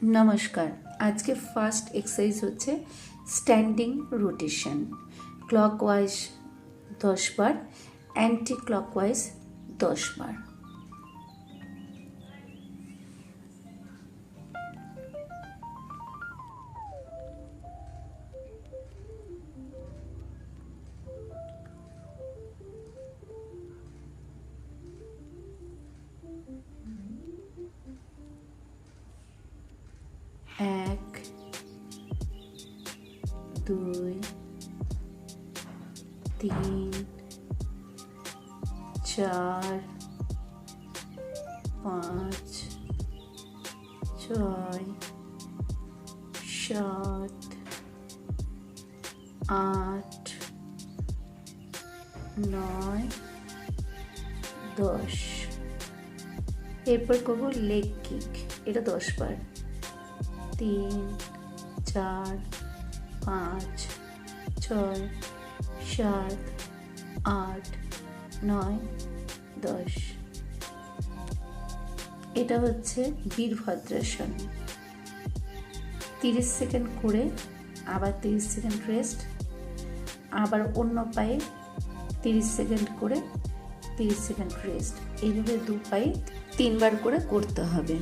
नमस्कार। आज के फर्स्ट एक्सरसाइज होच्छे स्टैंडिंग रोटेशन। क्लकवाइज 10 बार, एंटी क्लकवाइज 10 बार। एक, दुई, तीन, चार, पाँच, छय, सात, आठ, नय, 10। एरपर करब लेग किक, एटा 10 बार। 3, 4, 5, 6, 7, 8, 9, 10। এটা হচ্ছে বীরভদ্রাসন। 30 সেকেন্ড করে আবার 30 সেকেন্ড রেস্ট, আবার অন্য পায়ে 30 সেকেন্ড করে 30 সেকেন্ড রেস্ট। এইভাবে দু পায়ে 3 বার করে করতে হবে।